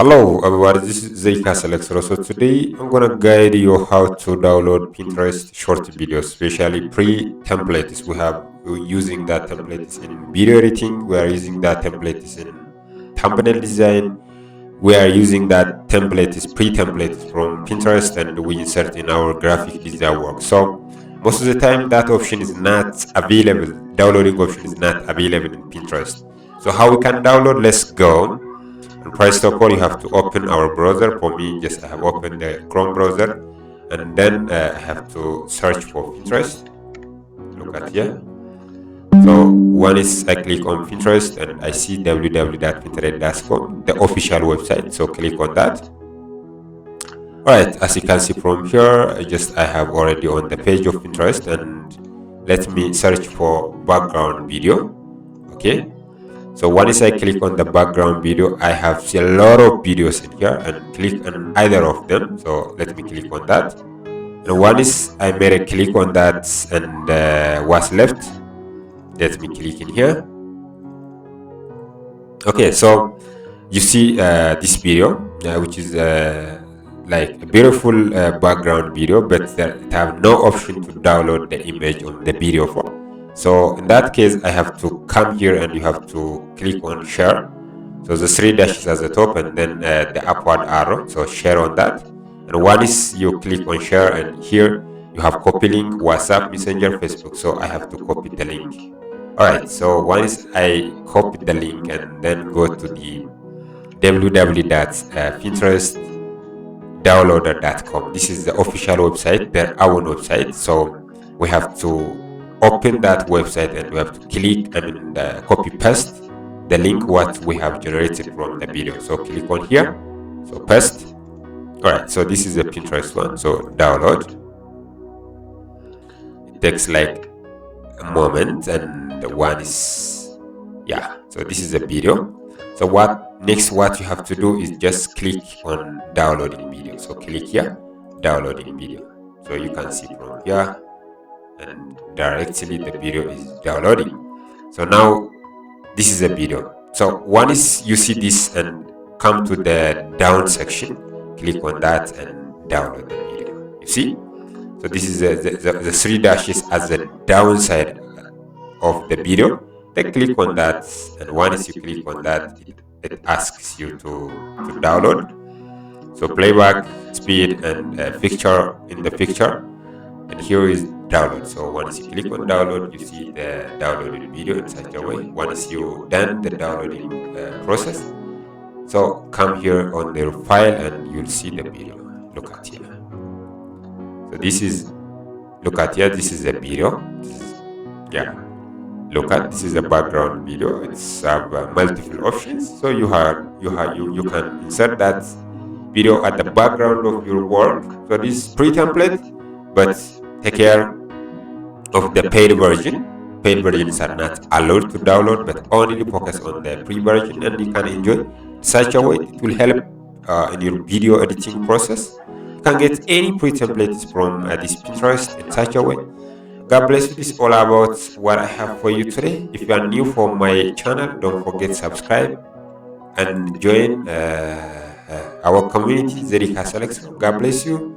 Hello everybody, this is Zeika Selexro. So today I'm gonna guide you how to download Pinterest short videos, especially pre-templates. We're using that templates in video editing, we are using that templates in thumbnail design, we are using that templates pre-templates from Pinterest and we insert in our graphic design work. So most of the time that option is not available, downloading option is not available in Pinterest. So how we can download, let's go. And first of all, you have to open our browser. For me, just I have opened the Chrome browser, and then I have to search for Pinterest. Look at here. So once I click on Pinterest and I see www.pinterest.com, the official website. So click on that. Alright, as you can see from here, I have already on the page of Pinterest, and let me search for background video. Okay. So once I click on the background video, I have a lot of videos in here and click on either of them. So let me click on that. And once I made a click on that and what's left, let me click in here. Okay, so you see this video, which is like a beautiful background video, but it have no option to download the image on the video form. So in that case, I have to come here and you have to click on share. So the three dashes at the top and then the upward arrow. So share on that. And once you click on share, and here you have copy link, WhatsApp, Messenger, Facebook. So I have to copy the link. Alright, so once I copy the link and then go to the www.pinterestdownloader.com. This is the official website, their own website. So we have to open that website and we have to click and copy paste the link what we have generated from the video. So click on here, so paste. Alright, so this is the Pinterest one, so download. It takes like a moment, and the one is, yeah, so this is the video. So what you have to do is just click on downloading video. So click here, downloading video. So you can see from here, and directly the video is downloading. So now this is a video. So once you see this and come to the down section, click on that and download the video. You see, so this is the three dashes as the downside of the video. Then click on that, and once you click on that, it asks you to download. So playback speed and picture in the picture, and here is download. So once you click on download, you see the downloaded video in such a way. Once you done the downloading process, so come here on the file and you'll see the video. Look at here. So this is, look at here, this is a video. Yeah, look at, this is a background video. It's have multiple options. So you can insert that video at the background of your work. So this is pre-template, but take care of the paid version. Paid versions are not allowed to download, but only focus on the free version, and you can enjoy such a way. It will help in your video editing process. You can get any pre-templates from this Pinterest in such a way. God bless you. This is all about what I have for you today. If you are new for my channel, don't forget to subscribe and join our community, Zeika Selexro. God bless you.